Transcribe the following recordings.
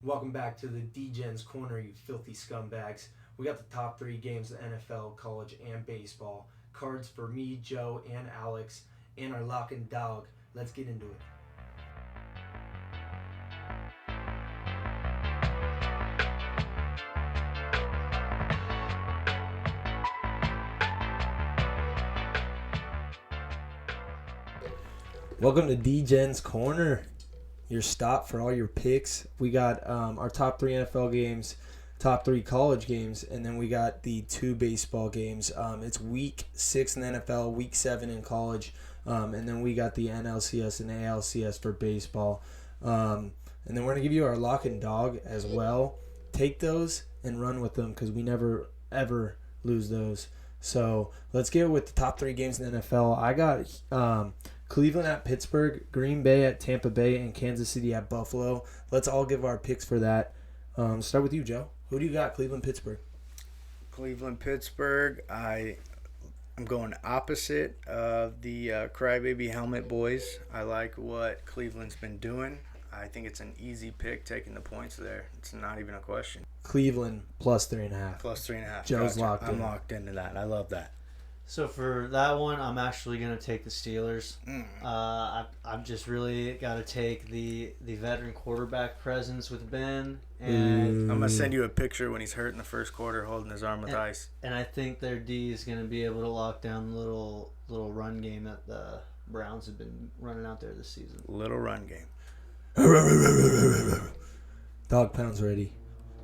Welcome back to the Degen's Corner, you filthy scumbags. We got the top three games of NFL, college, and baseball. Cards for me, Joe, and Alex, and our lock and dog. Let's get into it. Welcome to Degen's Corner, your stop for all your picks. We got our top three NFL games, top three college games, and then we got the two baseball games. It's week 6 in the NFL, week 7 in college, and then we got the NLCS and ALCS for baseball. And then we're going to give you our lock and dog as well. Take those and run with them because we never, ever lose those. So let's get with the top three games in the NFL. I got Cleveland at Pittsburgh, Green Bay at Tampa Bay, and Kansas City at Buffalo. Let's all give our picks for that. Start with you, Joe. Who do you got, Cleveland, Pittsburgh? Cleveland, Pittsburgh. I'm going opposite of the Crybaby Helmet boys. I like what Cleveland's been doing. I think it's an easy pick taking the points there. It's not even a question. Cleveland plus 3.5. Plus 3.5. Joe's Gotcha. locked in. I'm locked into that. I love that. So for that one, I'm actually going to take the Steelers. I've just really got to take the veteran quarterback presence with Ben. And I'm going to send you a picture when he's hurt in the first quarter holding his arm with ice. And I think their D is going to be able to lock down the little run game that the Browns have been running out there this season. Little run game. Dog pound's ready.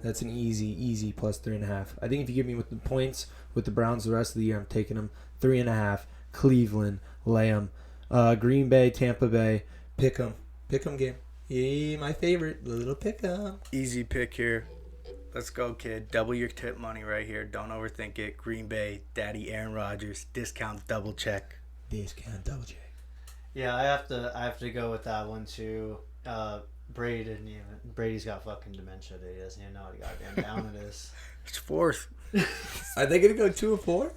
That's an easy plus 3.5. I think if you give me with the points with the Browns the rest of the year, I'm taking them 3.5. Cleveland, lay 'em. Green Bay, Tampa Bay, pick 'em game. Yeah, my favorite, little pick 'em. Easy pick here. Let's go, kid. Double your tip money right here. Don't overthink it. Green Bay, Daddy Aaron Rodgers, discount double check. Discount double check. Yeah, I have to go with that one too. Brady's got fucking dementia. Dude. He doesn't even know how goddamn down it is. It's fourth. Are they gonna go 2-4?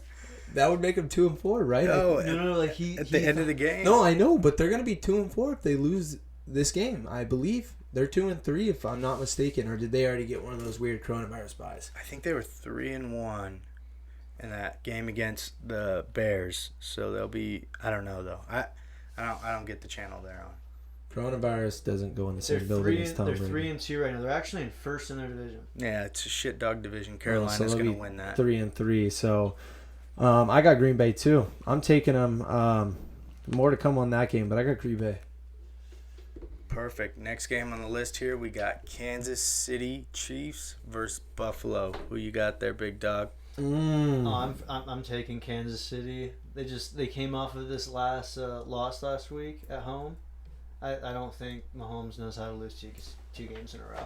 That would make them 2-4, right? No, like he at the end of the game. No, I know, but they're gonna be 2-4 if they lose this game. I believe they're 2-3 if I'm not mistaken. Or did they already get one of those weird coronavirus buys? I think they were 3-1 in that game against the Bears. So they'll be. I don't know though. I don't get the channel they're on. Coronavirus doesn't go in the same building as Tom They're Brady. 3-2 right now. They're actually in first in their division. Yeah, it's a shit dog division. Carolina's going to win that. 3-3. So I got Green Bay too. I'm taking them. More to come on that game, but I got Green Bay. Perfect. Next game on the list here, we got Kansas City Chiefs versus Buffalo. Who you got there, big dog? Oh, I'm taking Kansas City. They came off of this last loss last week at home. I don't think Mahomes knows how to lose two games in a row.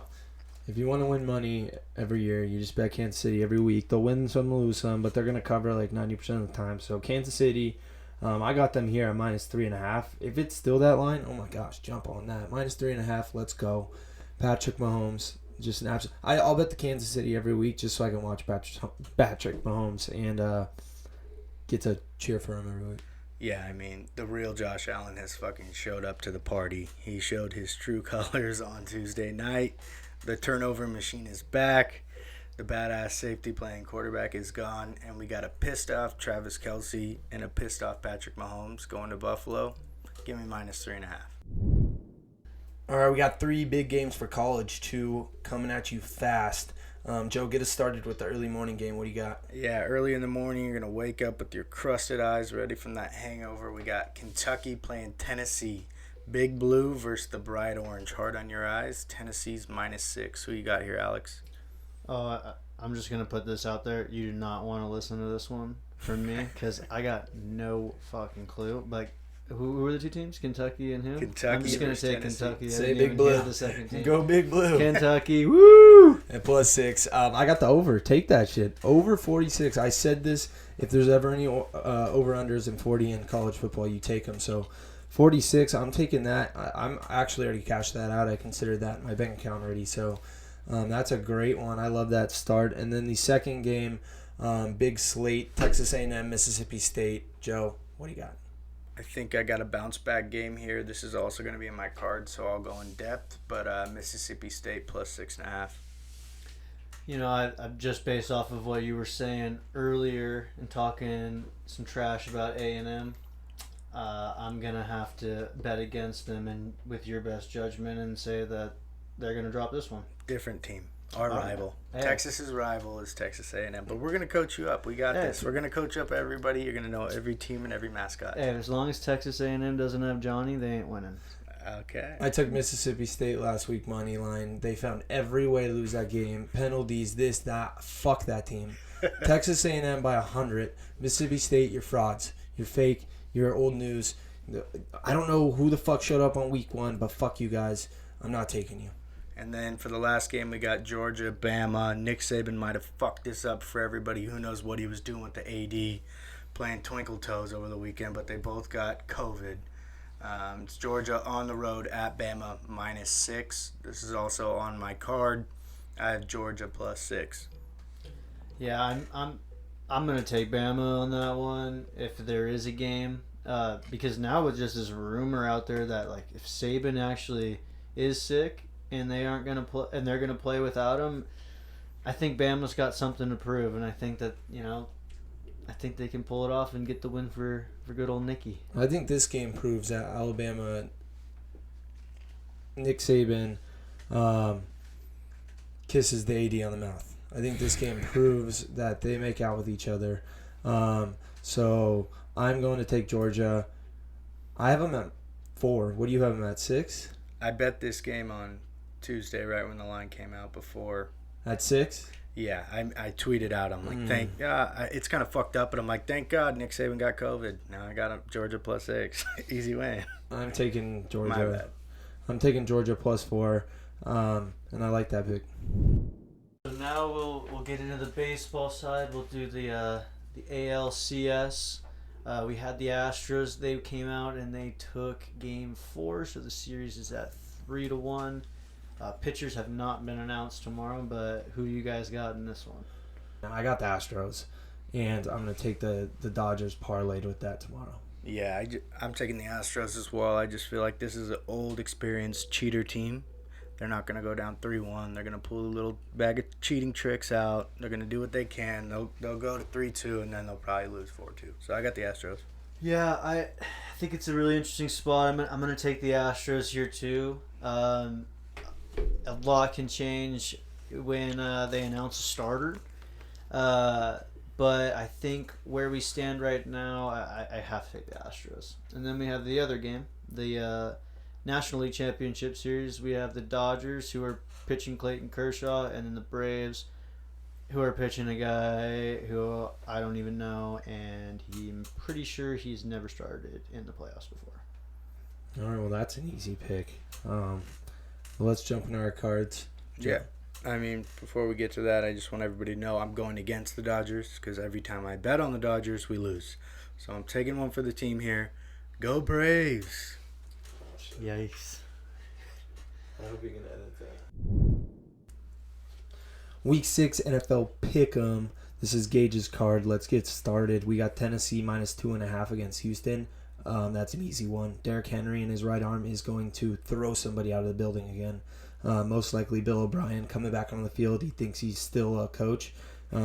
If you want to win money every year, you just bet Kansas City every week. They'll win some, lose some, but they're going to cover like 90% of the time. So Kansas City, I got them here at minus 3.5. If it's still that line, oh my gosh, jump on that. Minus 3.5, let's go. Patrick Mahomes, just an absolute. I'll bet the Kansas City every week just so I can watch Patrick Mahomes and get to cheer for him every week. Yeah, I mean, the real Josh Allen has fucking showed up to the party. He showed his true colors on Tuesday night. The turnover machine is back. The badass safety playing quarterback is gone. And we got a pissed off Travis Kelce and a pissed off Patrick Mahomes going to Buffalo. Give me minus 3.5. All right, we got 3 big games for college, 2 coming at you fast. Joe, get us started with the early morning game. What do you got? Yeah, early in the morning, you're going to wake up with your crusted eyes ready from that hangover. We got Kentucky playing Tennessee. Big Blue versus the Bright Orange. Hard on your eyes. Tennessee's minus 6. Who you got here, Alex? Oh, I'm just going to put this out there. You do not want to listen to this one from me because I got no fucking clue. Like, who were the two teams? Kentucky and who? Kentucky. I'm just going to say Tennessee. Kentucky. Say Big Blue. The second team. Go Big Blue. Kentucky. Woo! And plus 6. I got the over. Take that shit. Over 46. I said this. If there's ever any over-unders in 40 in college football, you take them. So 46, I'm taking that. I'm actually already cashed that out. I considered that in my bank account already. So that's a great one. I love that start. And then the second game, big slate, Texas A&M, Mississippi State. Joe, what do you got? I think I got a bounce back game here. This is also going to be in my card, so I'll go in depth. But Mississippi State plus 6.5. You know, I just based off of what you were saying earlier and talking some trash about A&M, I'm gonna have to bet against them and with your best judgment and say that they're gonna drop this one. Different team. Our rival. Hey. Texas's rival is Texas A&M. But we're going to coach you up. We got this. We're going to coach up everybody. You're going to know every team and every mascot. Hey, as long as Texas A&M doesn't have Johnny, they ain't winning. Okay. I took Mississippi State last week money line. They found every way to lose that game. Penalties, this, that. Fuck that team. Texas A&M by 100. Mississippi State, you're frauds. You're fake. You're old news. I don't know who the fuck showed up on week 1, but fuck you guys. I'm not taking you. And then for the last game, we got Georgia, Bama. Nick Saban might have fucked this up for everybody. Who knows what he was doing with the AD, playing twinkle toes over the weekend, but they both got COVID. It's Georgia on the road at Bama -6. This is also on my card. I have Georgia plus 6. Yeah, I'm gonna take Bama on that one if there is a game, because now it's just this rumor out there that like if Saban actually is sick and they aren't gonna play and they're gonna play without him, I think Bama's got something to prove, and I think that I think they can pull it off and get the win for good old Nicky. I think this game proves that Alabama, Nick Saban, kisses the AD on the mouth. I think this game proves that they make out with each other. So I'm going to take Georgia. I have them at 4. What do you have them at, 6? I bet this game on Tuesday, right when the line came out before. At 6? Yeah, I tweeted out. I'm like, it's kind of fucked up, but I'm like, thank God Nick Saban got COVID. Now I got Georgia plus 6. Easy win. I'm taking Georgia. My bad. I'm taking Georgia plus 4, and I like that pick. So now we'll get into the baseball side. We'll do the ALCS. We had the Astros. They came out and they took Game 4, so the series is at 3-1. Pitchers have not been announced tomorrow, but who you guys got in this one? I got the Astros, and I'm going to take the Dodgers parlayed with that tomorrow. Yeah, I'm taking the Astros as well. I just feel like this is an old, experienced cheater team. They're not going to go down 3-1. They're going to pull a little bag of cheating tricks out. They're going to do what they can. They'll go to 3-2, and then they'll probably lose 4-2. So I got the Astros. Yeah, I think it's a really interesting spot. I'm going to take the Astros here too. A lot can change when they announce a starter. But I think where we stand right now, I have to take the Astros. And then we have the other game, the National League Championship Series. We have the Dodgers, who are pitching Clayton Kershaw, and then the Braves, who are pitching a guy who I don't even know, and I'm pretty sure he's never started in the playoffs before. All right, well, that's an easy pick. Let's jump into our cards. Yeah. I mean, before we get to that, I just want everybody to know I'm going against the Dodgers because every time I bet on the Dodgers, we lose. So I'm taking one for the team here. Go Braves! Yikes. I hope you can edit that. Week 6 NFL Pick'em. This is Gage's card. Let's get started. We got Tennessee -2.5 against Houston. That's an easy one. Derrick Henry and his right arm is going to throw somebody out of the building again. Most likely Bill O'Brien coming back on the field. He thinks he's still a coach.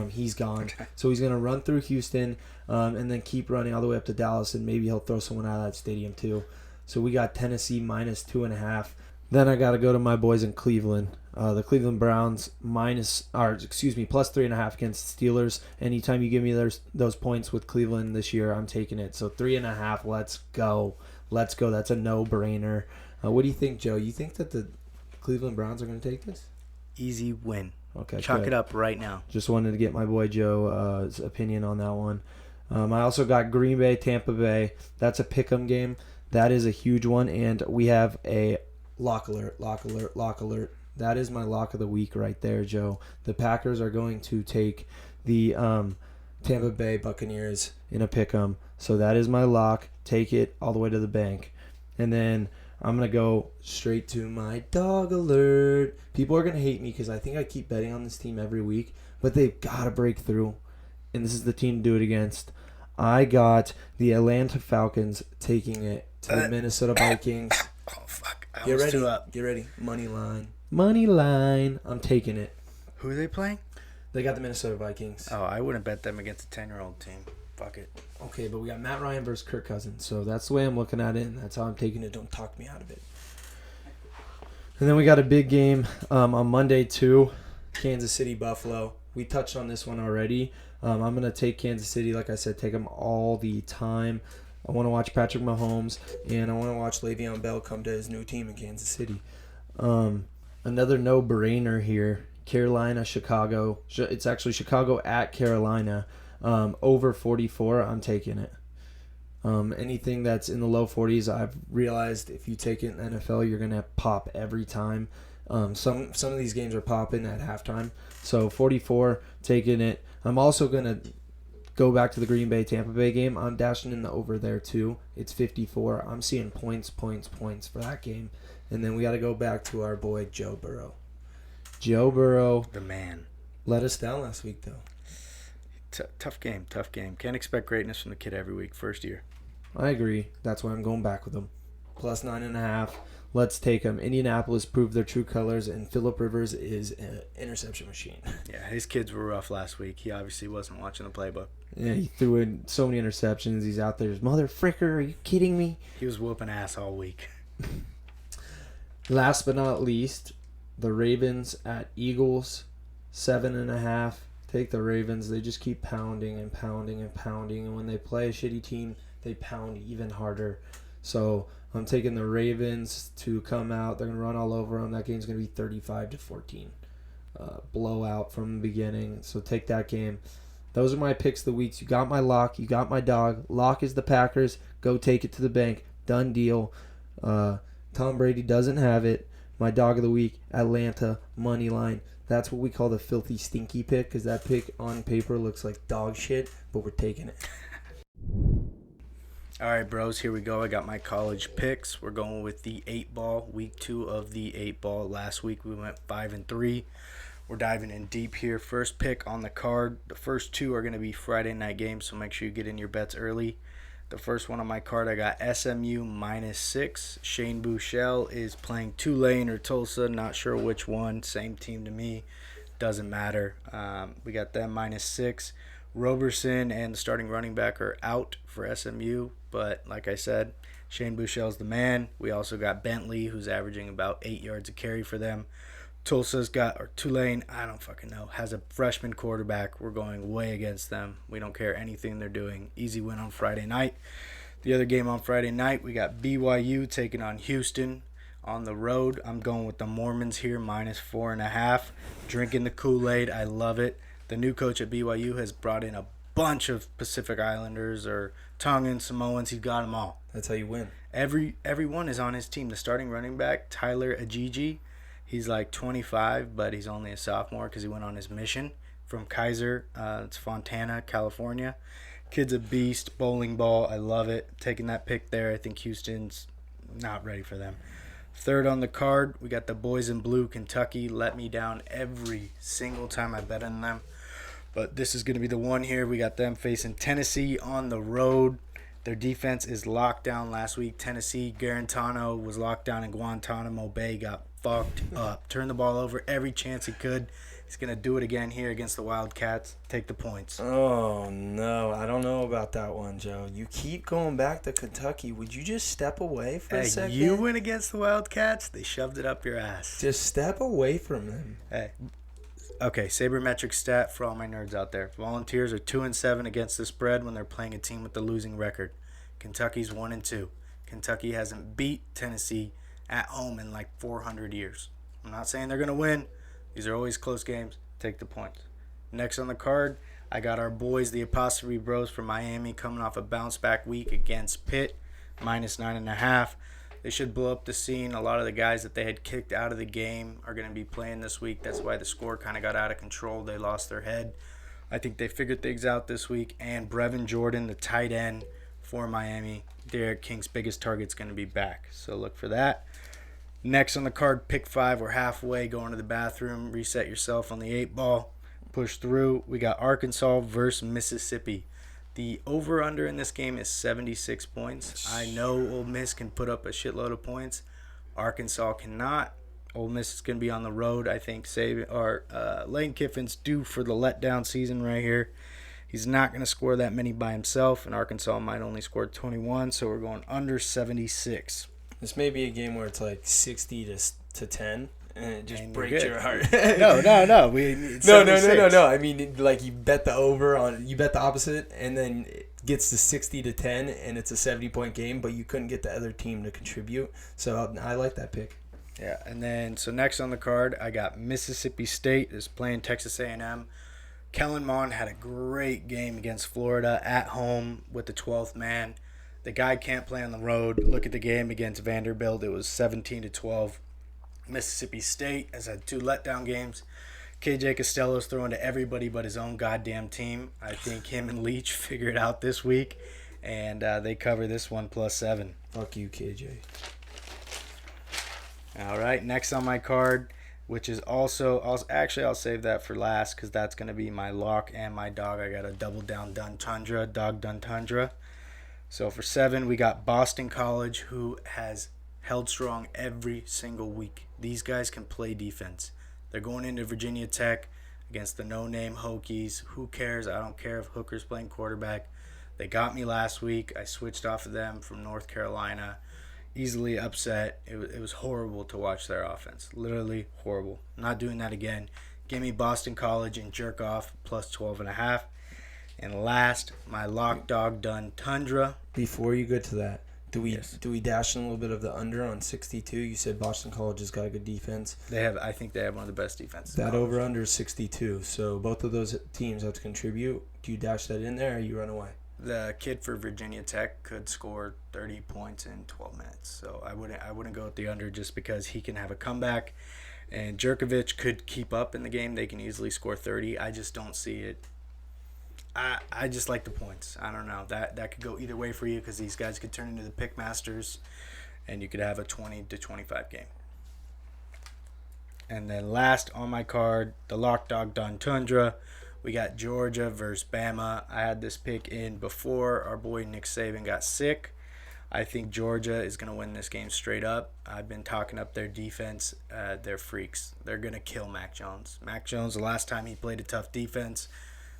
He's gone. So he's going to run through Houston and then keep running all the way up to Dallas, and maybe he'll throw someone out of that stadium too. So we got Tennessee -2.5. Then I got to go to my boys in Cleveland. The Cleveland Browns +3.5 against the Steelers. Anytime you give me those points with Cleveland this year, I'm taking it. So 3.5. Let's go. That's a no-brainer. What do you think, Joe? You think that the Cleveland Browns are going to take this? Easy win. Okay, Chalk good. it up right now. Just wanted to get my boy Joe's opinion on that one. I also got Green Bay, Tampa Bay. That's a pick'em game. That is a huge one, and we have a lock alert. That is my lock of the week right there, Joe. The Packers are going to take the Tampa Bay Buccaneers in a pick'em. So that is my lock. Take it all the way to the bank. And then I'm going to go straight to my dog alert. People are going to hate me because I think I keep betting on this team every week, but they've got to break through, and this is the team to do it against. I got the Atlanta Falcons taking it to the Minnesota Vikings. Oh, fuck. I Get was ready. too up. Get ready. Money line. Money line. I'm taking it. Who are they playing? They got the Minnesota Vikings. Oh, I wouldn't bet them against a 10-year-old team. Fuck it. Okay, but we got Matt Ryan versus Kirk Cousins. So that's the way I'm looking at it, and that's how I'm taking it. Don't talk me out of it. And then we got a big game on Monday, too. Kansas City, Buffalo. We touched on this one already. I'm going to take Kansas City. Like I said, take them all the time. I want to watch Patrick Mahomes, and I want to watch Le'Veon Bell come to his new team in Kansas City. Another no-brainer here. Carolina, Chicago. It's actually Chicago at Carolina. Over 44, I'm taking it. Anything that's in the low 40s, I've realized if you take it in NFL, you're going to pop every time. Some of these games are popping at halftime. So 44, taking it. I'm also going to go back to the Green Bay-Tampa Bay game. I'm dashing in the over there too. It's 54. I'm seeing points for that game. And then we got to go back to our boy Joe Burrow. Joe Burrow. The man. Let us down last week, though. Tough game. Can't expect greatness from the kid every week. First year. I agree. That's why I'm going back with them. Plus 9.5. Let's take them. Indianapolis proved their true colors, and Phillip Rivers is an interception machine. Yeah, his kids were rough last week. He obviously wasn't watching the playbook. Yeah, he threw in so many interceptions. He's out there, mother fricker, are you kidding me? He was whooping ass all week. Last but not least, the Ravens at Eagles, 7.5. Take the Ravens. They just keep pounding and pounding and pounding, and when they play a shitty team, they pound even harder. So I'm taking the Ravens to come out. They're going to run all over them. That game's going to be 35-14. Blowout from the beginning. So take that game. Those are my picks of the weeks. You got my lock. You got my dog. Lock is the Packers. Go take it to the bank. Done deal. Tom Brady doesn't have it. My dog of the week, Atlanta, money line. That's what we call the filthy, stinky pick, because that pick on paper looks like dog shit, but we're taking it. All right, bros, here we go. I got my college picks. We're going with the 8-ball, week 2 of the 8-ball. Last week we went 5-3. We're diving in deep here. First pick on the card. The first 2 are going to be Friday night games, so make sure you get in your bets early. The first one on my card, I got SMU -6. Shane Buechele is playing Tulane or Tulsa. Not sure which one. Same team to me. Doesn't matter. We got them -6. Roberson and the starting running back are out for SMU. But like I said, Shane Buechele's the man. We also got Bentley, who's averaging about 8 yards a carry for them. Tulane, I don't fucking know, has a freshman quarterback. We're going way against them. We don't care anything they're doing. Easy win on Friday night. The other game on Friday night, we got BYU taking on Houston on the road. I'm going with the Mormons here, -4.5. Drinking the Kool-Aid. I love it. The new coach at BYU has brought in a bunch of Pacific Islanders or Tongans, Samoans. He's got them all. That's how you win. Everyone is on his team. The starting running back, Tyler Agigi, he's like 25, but he's only a sophomore because he went on his mission from Kaiser. It's Fontana, California. Kid's a beast. Bowling ball. I love it. Taking that pick there. I think Houston's not ready for them. Third on the card, we got the boys in blue, Kentucky. Let me down every single time I bet on them. But this is going to be the one here. We got them facing Tennessee on the road. Their defense is locked down last week. Tennessee, Garantano was locked down in Guantanamo Bay, got fucked up. Turned the ball over every chance he could. He's going to do it again here against the Wildcats. Take the points. Oh, no. I don't know about that one, Joe. You keep going back to Kentucky. Would you just step away for a second? You went against the Wildcats, they shoved it up your ass. Just step away from them. Hey. Okay, sabermetric stat for all my nerds out there. Volunteers are 2-7 against the spread when they're playing a team with the losing record. Kentucky's 1-2. Kentucky hasn't beat Tennessee at home in like 400 years. I'm not saying they're going to win. These are always close games. Take the points. Next on the card, I got our boys, the Apostrophe Bros from Miami, coming off a bounce-back week against Pitt, -9.5. They should blow up the scene. A lot of the guys that they had kicked out of the game are going to be playing this week. That's why the score kind of got out of control. They lost their head. I think they figured things out this week. And Brevin Jordan, the tight end for Miami, Derek King's biggest target's going to be back. So look for that. Next on the card, pick 5. We're halfway, going to the bathroom. Reset yourself on the 8-ball. Push through. We got Arkansas versus Mississippi. The over-under in this game is 76 points. I know Ole Miss can put up a shitload of points. Arkansas cannot. Ole Miss is going to be on the road. I think Lane Kiffin's due for the letdown season right here. He's not going to score that many by himself, and Arkansas might only score 21, so we're going under 76. This may be a game where it's like 60 to 10, and it just And breaks your heart. No. No. I mean, like, you bet the opposite, and then it gets to 60 to 10, and it's a 70-point game, but you couldn't get the other team to contribute. So I like that pick. Yeah, and then so next on the card, I got Mississippi State is playing Texas A&M. Kellen Mond had a great game against Florida at home with the 12th man. The guy can't play on the road. Look at the game against Vanderbilt. It was 17-12. Mississippi State has had 2 letdown games. KJ Costello's throwing to everybody but his own goddamn team. I think him and Leach figure it out this week, and they cover this one +7. Fuck you, KJ. All right, next on my card, which is also I'll save that for last because that's going to be my lock and my dog. I got a double down Dun Tundra, dog Dun Tundra. So for 7, we got Boston College, who has held strong every single week. These guys can play defense. They're going into Virginia Tech against the no-name Hokies. Who cares? I don't care if Hooker's playing quarterback. They got me last week. I switched off of them from North Carolina. Easily upset. It was horrible to watch their offense. Literally horrible. Not doing that again. Give me Boston College and jerk off +12.5. And last, my lock dog Dun Tundra. Before you get to that, do we dash in a little bit of the under on 62? You said Boston College has got a good defense. I think they have one of the best defenses. That over under is 62. So both of those teams have to contribute. Do you dash that in there or you run away? The kid for Virginia Tech could score 30 points in 12 minutes. So I wouldn't go with the under just because he can have a comeback. And Jerkovich could keep up in the game. They can easily score 30. I just don't see it. I just like the points. I don't know. That could go either way for you because these guys could turn into the pick masters and you could have a 20-25 game. And then last on my card, the lock dog Dun Tundra. We got Georgia versus Bama. I had this pick in before our boy Nick Saban got sick. I think Georgia is going to win this game straight up. I've been talking up their defense. They're freaks. They're going to kill Mac Jones. Mac Jones, the last time he played a tough defense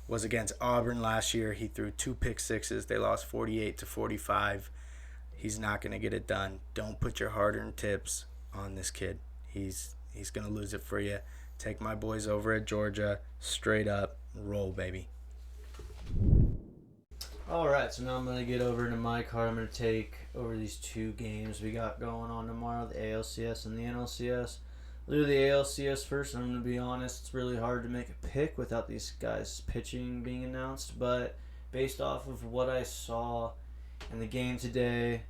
was against Auburn last year. He threw 2 pick sixes. They lost 48-45. He's not going to get it done. Don't put your hard-earned tips on this kid. He's going to lose it for you. Take my boys over at Georgia. Straight up. Roll, baby. All right, so now I'm going to get over to my card. I'm going to take over these 2 games we got going on tomorrow, the ALCS and the NLCS. We'll do the ALCS first. I'm going to be honest, it's really hard to make a pick without these guys pitching being announced, but based off of what I saw in the game today,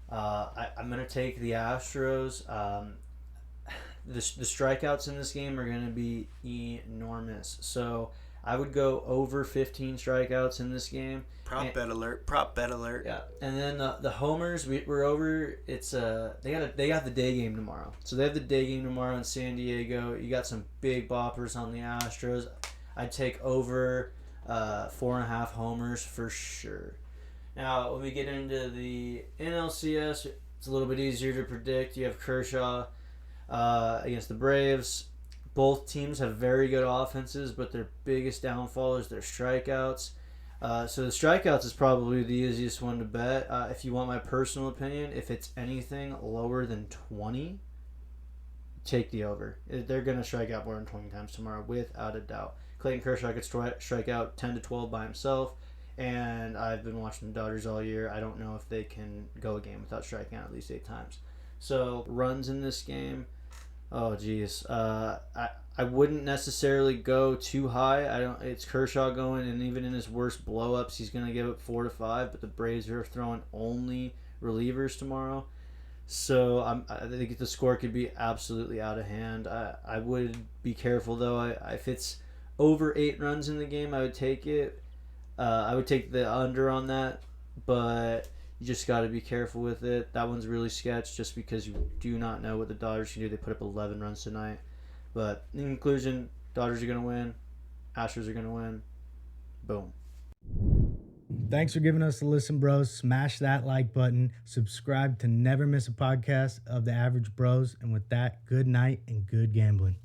I'm going to take the Astros. The strikeouts in this game are going to be enormous. So I would go over 15 strikeouts in this game. Prop bet alert. Yeah, and then the homers we're over. It's they got the day game tomorrow. So they have the day game tomorrow in San Diego. You got some big boppers on the Astros. I'd take over 4.5 homers for sure. Now when we get into the NLCS, it's a little bit easier to predict. You have Kershaw against the Braves. Both teams have very good offenses, but their biggest downfall is their strikeouts. So the strikeouts is probably the easiest one to bet. If you want my personal opinion, if it's anything lower than 20, take the over. They're going to strike out more than 20 times tomorrow, without a doubt. Clayton Kershaw could strike out 10 to 12 by himself, and I've been watching the Dodgers all year. I don't know if they can go a game without striking out at least 8 times. So runs in this game, oh geez, I wouldn't necessarily go too high. It's Kershaw going, and even in his worst blowups, he's going to give up 4 to 5. But the Braves are throwing only relievers tomorrow, so I think the score could be absolutely out of hand. I would be careful though. If it's over 8 runs in the game, I would take it. I would take the under on that, but you just got to be careful with it. That one's really sketch just because you do not know what the Dodgers can do. They put up 11 runs tonight. But in conclusion, Dodgers are going to win. Astros are going to win. Boom. Thanks for giving us a listen, bros. Smash that like button. Subscribe to never miss a podcast of the Average Bros. And with that, good night and good gambling.